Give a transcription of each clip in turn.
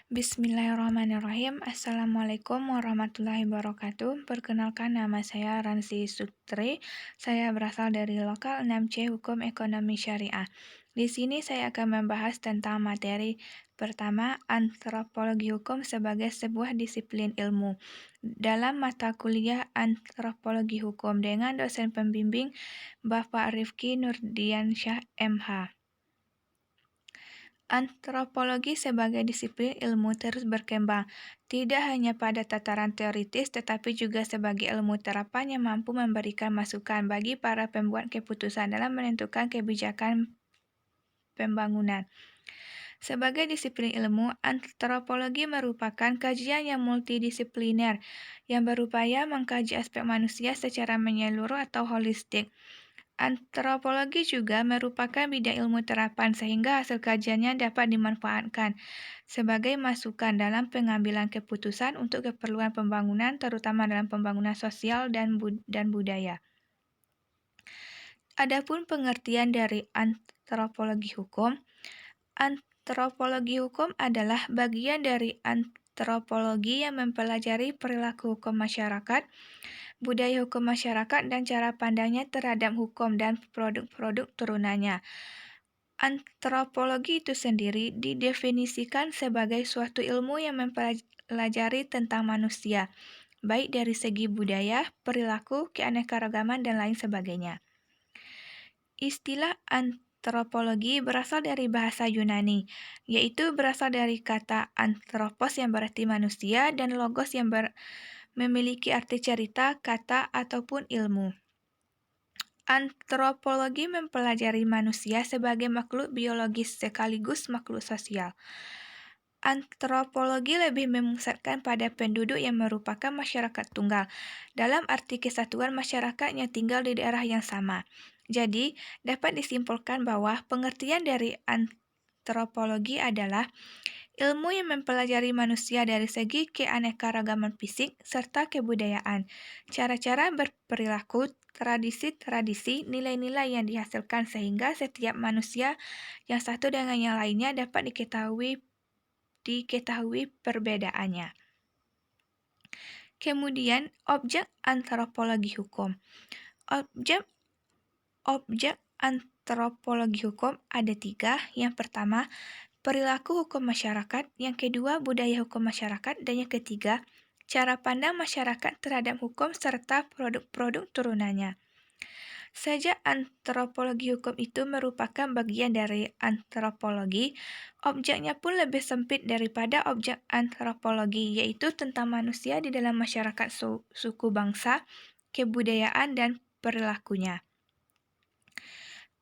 Bismillahirrahmanirrahim. Assalamualaikum warahmatullahi wabarakatuh. Perkenalkan, nama saya Ransi Sutri. Saya berasal dari Lokal 6C Hukum Ekonomi Syariah. Di sini saya akan membahas tentang materi pertama, antropologi hukum sebagai sebuah disiplin ilmu. Dalam mata kuliah antropologi hukum dengan dosen pembimbing Bapak Rifki Nurdiansyah MH. Antropologi sebagai disiplin ilmu terus berkembang, tidak hanya pada tataran teoritis tetapi juga sebagai ilmu terapan yang mampu memberikan masukan bagi para pembuat keputusan dalam menentukan kebijakan pembangunan. Sebagai disiplin ilmu, antropologi merupakan kajian yang multidisipliner yang berupaya mengkaji aspek manusia secara menyeluruh atau holistik. Antropologi juga merupakan bidang ilmu terapan sehingga hasil kajiannya dapat dimanfaatkan sebagai masukan dalam pengambilan keputusan untuk keperluan pembangunan, terutama dalam pembangunan sosial dan budaya. Adapun pengertian dari antropologi hukum adalah bagian dari antropologi yang mempelajari perilaku hukum masyarakat, budaya hukum masyarakat, dan cara pandangnya terhadap hukum dan produk-produk turunannya. Antropologi itu sendiri didefinisikan sebagai suatu ilmu yang mempelajari tentang manusia, baik dari segi budaya, perilaku, keanekaragaman, dan lain sebagainya. Istilah antropologi berasal dari bahasa Yunani, yaitu berasal dari kata anthropos yang berarti manusia dan logos yang memiliki arti cerita, kata, ataupun ilmu. Antropologi mempelajari manusia sebagai makhluk biologis sekaligus makhluk sosial. Antropologi lebih memusatkan pada penduduk yang merupakan masyarakat tunggal, dalam arti kesatuan masyarakat yang tinggal di daerah yang sama. Jadi, dapat disimpulkan bahwa pengertian dari antropologi adalah ilmu yang mempelajari manusia dari segi keanekaragaman fisik serta kebudayaan, cara-cara berperilaku, tradisi-tradisi, nilai-nilai yang dihasilkan sehingga setiap manusia yang satu dengan yang lainnya dapat diketahui perbedaannya. Kemudian, objek antropologi hukum. Objek antropologi hukum ada 3. Yang pertama, perilaku hukum masyarakat. Yang kedua, budaya hukum masyarakat. Dan yang ketiga, cara pandang masyarakat terhadap hukum serta produk-produk turunannya. Sejak antropologi hukum itu merupakan bagian dari antropologi, objeknya pun lebih sempit daripada objek antropologi, yaitu tentang manusia di dalam masyarakat suku bangsa, kebudayaan, dan perilakunya.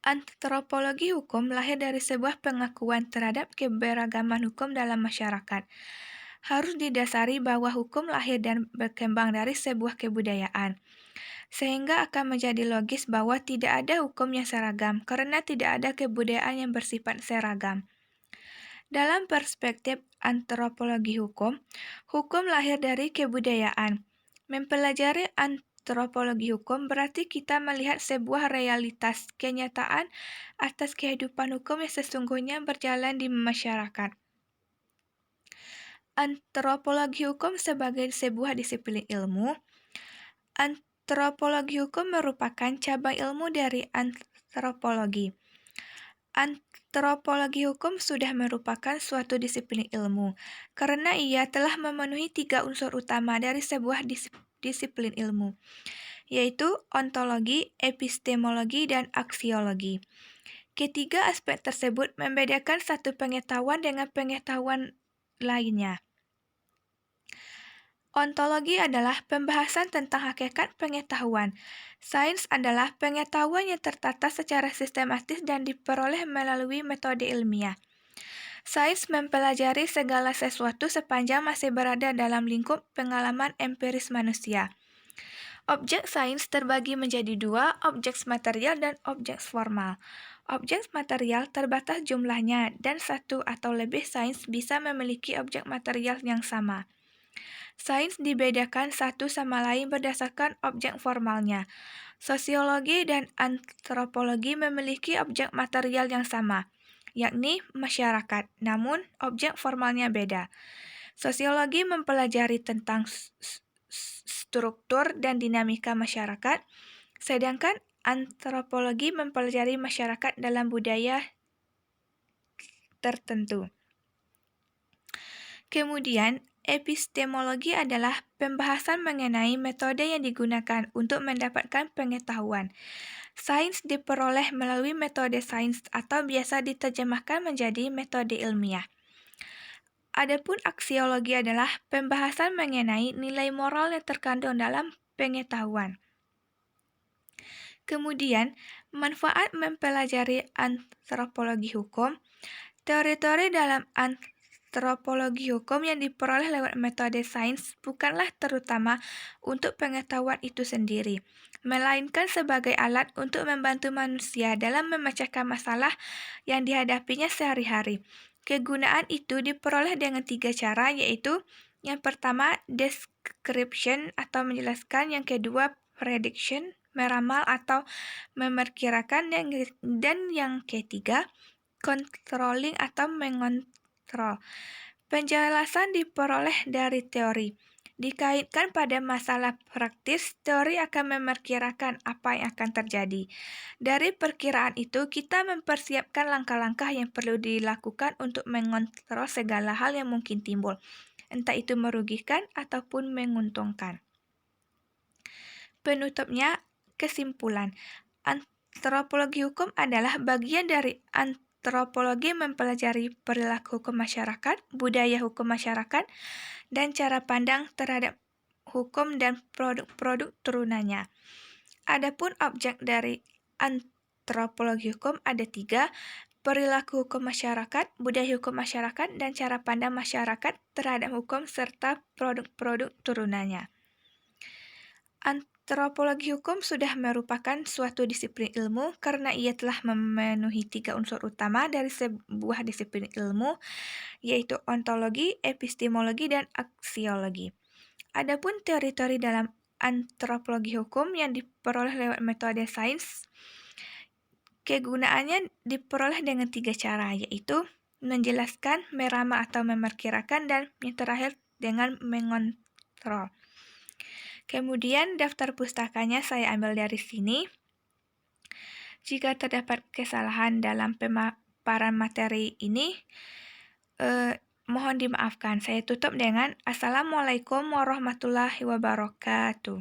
Antropologi hukum lahir dari sebuah pengakuan terhadap keberagaman hukum dalam masyarakat. Harus didasari bahwa hukum lahir dan berkembang dari sebuah kebudayaan. Sehingga akan menjadi logis bahwa tidak ada hukum yang seragam, karena tidak ada kebudayaan yang bersifat seragam. Dalam perspektif antropologi hukum, hukum lahir dari kebudayaan. Mempelajari antropologi hukum berarti kita melihat sebuah realitas, kenyataan atas kehidupan hukum yang sesungguhnya berjalan di masyarakat. Antropologi hukum sebagai sebuah disiplin ilmu. Antropologi hukum merupakan cabang ilmu dari antropologi. Antropologi hukum sudah merupakan suatu disiplin ilmu, karena ia telah memenuhi 3 unsur utama dari sebuah disiplin ilmu, yaitu ontologi, epistemologi, dan aksiologi. Ketiga aspek tersebut membedakan satu pengetahuan dengan pengetahuan lainnya. Ontologi adalah pembahasan tentang hakikat pengetahuan. Sains adalah pengetahuan yang tertata secara sistematis dan diperoleh melalui metode ilmiah. Sains mempelajari segala sesuatu sepanjang masih berada dalam lingkup pengalaman empiris manusia. Objek sains terbagi menjadi 2, objek material dan objek formal. Objek material terbatas jumlahnya dan satu atau lebih sains bisa memiliki objek material yang sama. Sains dibedakan satu sama lain berdasarkan objek formalnya. Sosiologi dan antropologi memiliki objek material yang sama, yakni masyarakat, namun objek formalnya beda. Sosiologi mempelajari tentang struktur dan dinamika masyarakat, sedangkan antropologi mempelajari masyarakat dalam budaya tertentu. Kemudian, epistemologi adalah pembahasan mengenai metode yang digunakan untuk mendapatkan pengetahuan. Sains diperoleh melalui metode sains atau biasa diterjemahkan menjadi metode ilmiah. Adapun aksiologi adalah pembahasan mengenai nilai moral yang terkandung dalam pengetahuan. Kemudian, manfaat mempelajari antropologi hukum. Teori-teori dalam antropologi hukum yang diperoleh lewat metode sains bukanlah terutama untuk pengetahuan itu sendiri, melainkan sebagai alat untuk membantu manusia dalam memecahkan masalah yang dihadapinya sehari-hari. Kegunaan itu diperoleh dengan 3 cara, yaitu yang pertama, description atau menjelaskan, yang kedua, prediction, meramal atau memperkirakan, dan yang ketiga, controlling atau mengontrol. Penjelasan diperoleh dari teori. Dikaitkan pada masalah praktis, teori akan memperkirakan apa yang akan terjadi. Dari perkiraan itu, kita mempersiapkan langkah-langkah yang perlu dilakukan untuk mengontrol segala hal yang mungkin timbul, entah itu merugikan ataupun menguntungkan. Penutupnya, kesimpulan. Antropologi hukum adalah bagian dari antropologi mempelajari perilaku hukum masyarakat, budaya hukum masyarakat, dan cara pandang terhadap hukum dan produk-produk turunannya. Adapun objek dari antropologi hukum ada 3, perilaku hukum masyarakat, budaya hukum masyarakat, dan cara pandang masyarakat terhadap hukum serta produk-produk turunannya. Antropologi hukum sudah merupakan suatu disiplin ilmu karena ia telah memenuhi 3 unsur utama dari sebuah disiplin ilmu, yaitu ontologi, epistemologi, dan aksiologi. Adapun teori-teori dalam antropologi hukum yang diperoleh lewat metode sains, kegunaannya diperoleh dengan 3 cara, yaitu menjelaskan, meramal atau memperkirakan, dan yang terakhir dengan mengontrol. Kemudian daftar pustakanya saya ambil dari sini. Jika terdapat kesalahan dalam pemaparan materi ini, mohon dimaafkan. Saya tutup dengan Assalamualaikum warahmatullahi wabarakatuh.